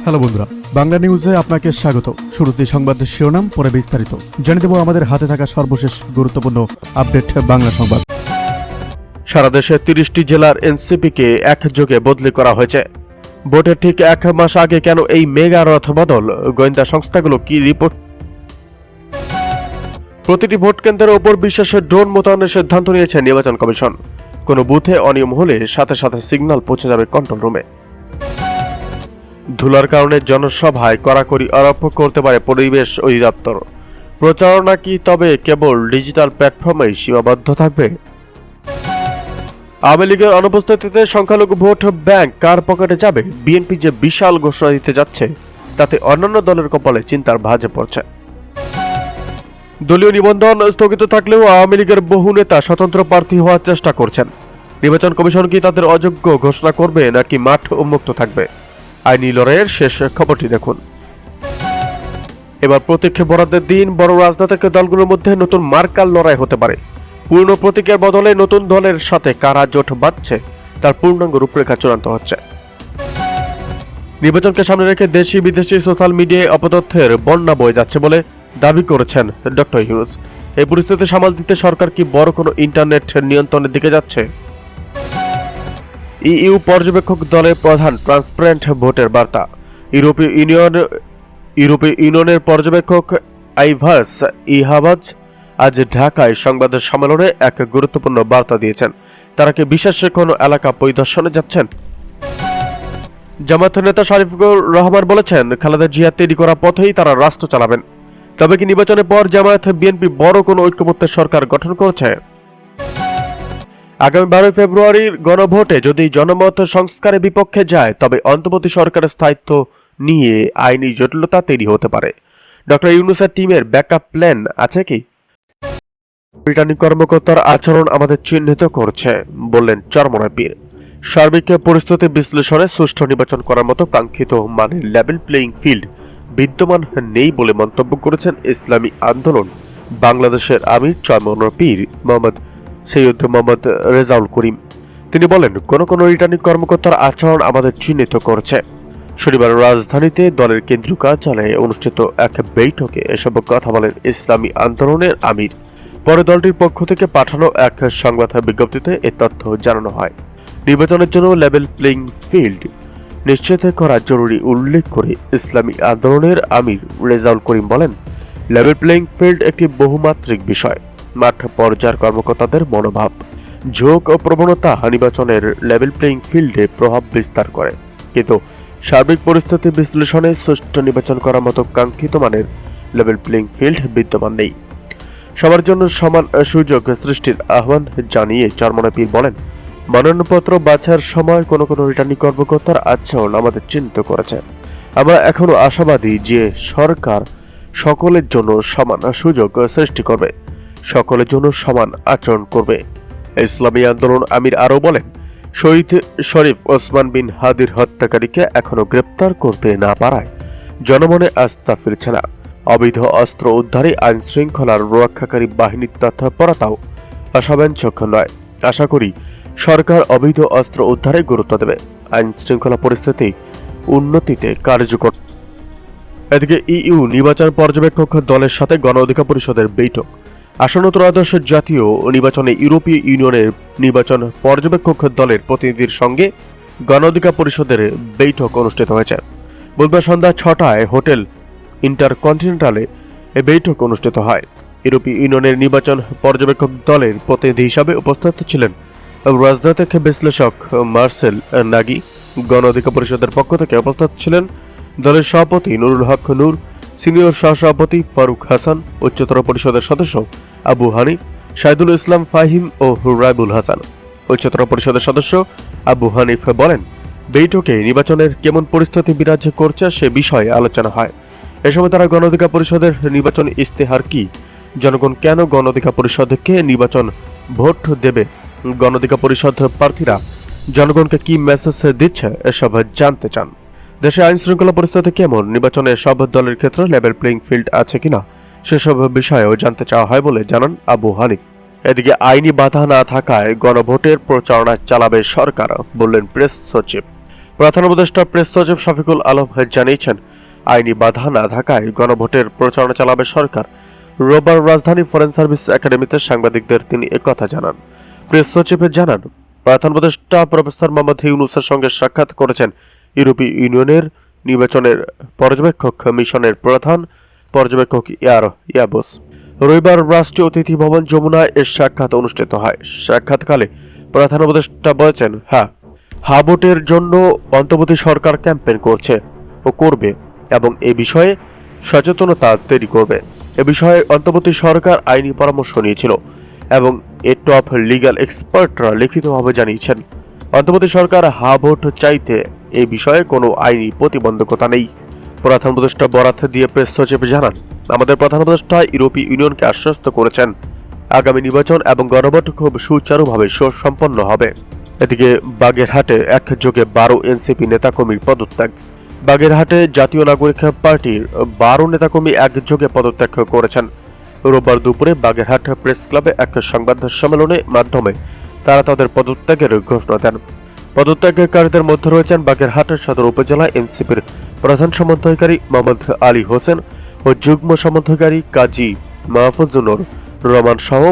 Hello বন্ধুরা, বাংলা নিউজে আপনাকে স্বাগত। শুরুতে সংবাদের শিরোনাম, পরে বিস্তারিত জানিয়ে দেব আমাদের হাতে থাকা সর্বশেষ গুরুত্বপূর্ণ আপডেট বাংলা সংবাদ। সারা দেশে 30টি জেলার এনসিপিকে একযোগে বদলি করা হয়েছে। ভোটের ঠিক এক মাস আগে কেন এই মেগা রথ বদল? গোয়েন্দা সংস্থাগুলো কি রিপোর্ট? প্রতিটি ভোট কেন্দ্রের ওপর বিশেষ ড্রোন মোতায়েনের সিদ্ধান্ত নিয়েছে নির্বাচন কমিশন। কোনো বুথে অনিয়ম হলে সাথে সাথে সিগন্যাল পৌঁছে যাবে কন্ট্রোল রুমে। ধুলার কারণে জনসভায় কড়াকড়ি আরোপ করতে পারে পরিবেশ অধিদপ্তর। প্রচারণা কি তবে কেবল ডিজিটাল প্ল্যাটফর্মেই সীমাবদ্ধ থাকবে? আওয়ামী লীগের অনুপস্থিতিতে সংখ্যালঘু ভোট ব্যাংক কার পকেটে যাবে? বিএনপি যে বিশাল ঘোষণা দিতে যাচ্ছে তাতে অন্যান্য দলের কপালে চিন্তার ভাঁজে পড়ছে। দলীয় নিবন্ধন স্থগিত থাকলেও আওয়ামী লীগের বহু নেতা স্বতন্ত্র প্রার্থী হওয়ার চেষ্টা করছেন। নির্বাচন কমিশন কি তাদের অযোগ্য ঘোষণা করবে নাকি মাঠ উন্মুক্ত থাকবে? আইনি লড়াইয়ের শেষ খবরটি দেখুন। এবার প্রতীক্ষা বরাদ্দের দিন বড় রাজনৈতিক দলগুলোর মধ্যে নতুন মার্কার লড়াই হতে পারে। পুরনো প্রতীকের বদলে নতুন দলের সাথে কারা জোট বাঁধছে তার পূর্ণাঙ্গ রূপরেখা চূড়ান্ত হচ্ছে। নির্বাচনকে সামনে রেখে দেশি বিদেশি সোশ্যাল মিডিয়ায় অপতথ্যের বন্যা বয়ে যাচ্ছে বলে দাবি করেছেন ডক্টর ইউনূস। এই পরিস্থিতি সামাল দিতে সরকার কি বড় কোনো ইন্টারনেট নিয়ন্ত্রণের দিকে যাচ্ছে? ইইউ পর্যবেক্ষক দলের প্রধান ট্রান্সপারেন্ট ভোটের বার্তা। ইউরোপীয় ইউনিয়নের পর্যবেক্ষক আইভার্স ইহাবাজ আজ ঢাকায় সংবাদ সম্মেলনে এক গুরুত্বপূর্ণ বার্তা দিয়েছেন। তারা কি বিশেষ কোনো এলাকা পরিদর্শনে যাচ্ছেন? জামায়াতের নেতা শরীফুর রহমান বলেছেন, খালেদা জিয়া তৈরি করা পথেই তারা রাষ্ট্র চালাবেন। তবে কি নির্বাচনের পর জামায়াত বিএনপি বড় কোনো ঐক্যমত্যের সরকার গঠন করছে? আগামী 12 ফেব্রুয়ারির গণভোটে যদি জনমত সংস্কারের বিপক্ষে যায় তবে অন্তর্বর্তী সরকারের স্থায়িত্ব নিয়ে আইনি জটিলতা তৈরি হতে পারে। ডক্টর ইউনূসের টিমের ব্যাকআপ প্ল্যান আছে কি? রিটার্নিং কর্মকর্তার আচরণ আমাদের চিহ্নিত করছে, বললেন চরমনায় পীর। সার্বিক পরিস্থিতি বিশ্লেষণে সুষ্ঠু নির্বাচন করার মতো কাঙ্ক্ষিত মানের লেভেল প্লেইং ফিল্ড বিদ্যমান নেই বলে মন্তব্য করেছেন ইসলামী আন্দোলন বাংলাদেশের আমির চরমনায় পীর মোহাম্মদ সৈয়দ মোহাম্মদ রেজাউল করিম। তিনি বলেন, কোন কোন রিটার্নিং কর্মকর্তার আচরণ আমাদের চিহ্নিত করছে। শনিবার রাজধানীতে দলের কেন্দ্রীয় কার্যালয়ে অনুষ্ঠিত এক বৈঠকে এসব কথা বলেন ইসলামী আন্দোলনের আমির। পরে দলটির পক্ষ থেকে পাঠানো এক সংবাদ বিজ্ঞপ্তিতে এ তথ্য জানানো হয়। নির্বাচনের জন্য লেভেল প্লেইং ফিল্ড নিশ্চিত করা জরুরি উল্লেখ করে ইসলামী আন্দোলনের আমির রেজাউল করিম বলেন, লেভেল প্লেইং ফিল্ড একটি বহুমাত্রিক বিষয়। মাঠ পর্যায়ের কর্মকর্তাদের মনোভাব, ঝোঁক ও প্রবণতা নির্বাচনের লেভেল প্লেইং ফিল্ডে প্রভাব বিস্তার করে, কিন্তু সার্বিক পরিস্থিতি বিশ্লেষণে সুষ্ঠু নির্বাচন করার মতো কাঙ্ক্ষিত মানের লেভেল প্লেইং ফিল্ড বিদ্যমান নেই। সবার জন্য সমান সুযোগ সৃষ্টির আহ্বান জানিয়ে চরমনায় পীর বলেন, মনোনয়নপত্র বাছার সময় কোনো কোনো রিটার্নিং কর্মকর্তার আচরণ আমাদের চিহ্নিত করেছে। আমরা এখনো আশাবাদী যে সরকার সকলের জন্য সমান সুযোগ সৃষ্টি করবে, সকলের জন্য সমান আচরণ করবে। ইসলামী আন্দোলন আমির আরও বলেন, শহীদ শরীফ ওসমান বিন হাদির হত্যাকারীকে এখনো গ্রেপ্তার করতে না পারায় জনমনে আস্থা ফিরছে না। অবৈধ অস্ত্র উদ্ধারে আইন শৃঙ্খলার রক্ষাকারী বাহিনীর তৎপরতাও আশাব্যঞ্জক নয়। আশা করি সরকার অবৈধ অস্ত্র উদ্ধারে গুরুত্ব দেবে, আইন শৃঙ্খলা পরিস্থিতি উন্নতিতে কার্যকর। এদিকে ইইউ নির্বাচন পর্যবেক্ষক দলের সাথে গণ অধিকার পরিষদের বৈঠক। আসন্ন ত্রয়োদশ জাতীয় নির্বাচনে ইউরোপীয় ইউনিয়নের নির্বাচন পর্যবেক্ষক দলের প্রতিনিধির সঙ্গে গণ অধিকার পরিষদের বৈঠক অনুষ্ঠিত হয়েছে। বুধবার সন্ধ্যা 6টায় হোটেল ইন্টারকন্টিনেন্টালে এই বৈঠক অনুষ্ঠিত হয়। ইউরোপীয় ইউনিয়নের নির্বাচন পর্যবেক্ষক দলের প্রতিনিধি হিসাবে উপস্থিত ছিলেন রাজনৈতিক বিশ্লেষক মার্সেল নাগি। গণ অধিকার পরিষদের পক্ষ থেকে উপস্থিত ছিলেন দলের সভাপতি নুরুল হক নূর, সিনিয়র সহসভাপতি ফারুক হাসান, উচ্চতর পরিষদের সদস্য আবু হানিফ, শাহিদুল ইসলাম ফাহিম ও রাইবুল হাসান। উচ্চতর পরিষদের সদস্য আবু হানিফ বলেন, বৈঠকে নির্বাচনের কেমন পরিস্থিতি বিরাজ করছে সে বিষয়ে আলোচনা হয়। এ সময় তারা গণ অধিকার পরিষদের নির্বাচন ইস্তেহার কি, জনগণ কেন গণ অধিকার পরিষদকে নির্বাচন ভোট দেবে, গণ অধিকার পরিষদ প্রার্থীরা জনগণকে কি মেসেজ দিচ্ছে এসব জানতে চান। দেশে আইন শৃঙ্খলা পরিস্থিতি কেমন, নির্বাচনে সব দলের ক্ষেত্রে লেভেল প্লেইং ফিল্ড আছে কিনা সেসব বিষয়েও জানতে চাওয়া হয় বলে জানান আবু হানিফ। এদিকে আইনি বাধা না থাকায় গণভোটের প্রচারণা চালাবে সরকার, বললেন প্রেস সচিব। প্রধান উপদেষ্টা প্রেস সচিব শফিকুল আলম জানিয়েছেন, আইনি বাধা না থাকায় গণভোটের প্রচারণা চালাবে সরকার। রোববার রাজধানী ফরেন সার্ভিস একাডেমিতে সাংবাদিকদের তিনি একথা জানান। প্রেস সচিব জানান, প্রধান উপদেষ্টা প্রফেসর মোহাম্মদ ইউনূসের সঙ্গে সাক্ষাৎ করেছেন ইউরোপীয় ইউনিয়নের নির্বাচনের পর্যবেক্ষক মিশনের প্রধান পর্যবেক্ষক ইয়াবুস। রবিবার রাষ্ট্রীয় অতিথি ভবন যমুনায় এর সাক্ষাৎ অনুষ্ঠিত হয়। সাক্ষাৎকালে প্রধান উপদেষ্টা বলেছেন, ভোটের জন্য অন্তর্বর্তী সরকার ক্যাম্পেইন করছে ও করবে এবং এ বিষয়ে সচেতনতা তৈরি করবে। এ বিষয়ে অন্তর্বর্তী সরকার আইনি পরামর্শ নিয়েছিল এবং এ টপ লিগ্যাল এক্সপার্টরা লিখিতভাবে জানিয়েছেন, অন্তর্বর্তী সরকার ভোট চাইতে এই বিষয়ে কোনো আইনি প্রতিবন্ধকতা নেই। প্রধান উপদেষ্টা বরাত দিয়ে প্রেস সচিব জানান, আমাদের প্রধান উপদেষ্টা ইউরোপীয় ইউনিয়নকে আশ্বস্ত করেছেন আগামী নির্বাচন এবং গণভোট খুব সুচারুভাবে সুসম্পন্ন হবে। এদিকে বাগেরহাটে একযোগে 12 এনসিপি নেতাকর্মীর পদত্যাগ। বাগেরহাটে জাতীয় নাগরিক পার্টির 12 নেতাকর্মী একযোগে পদত্যাগ করেছেন। রোববার দুপুরে বাগেরহাট প্রেস ক্লাবে এক সংবাদ সম্মেলনের মাধ্যমে তারা তাদের পদত্যাগের ঘোষণা দেন। পদত্যাগকারীদের মধ্যে রয়েছেন বাগেরহাট সদর উপজেলা এনসিপির প্রধান সমন্বয়কারী মোহাম্মদ আলী হোসেন ও যুগ্ম সমন্বয়কারী কাজী মাহফুজুর রহমান সহ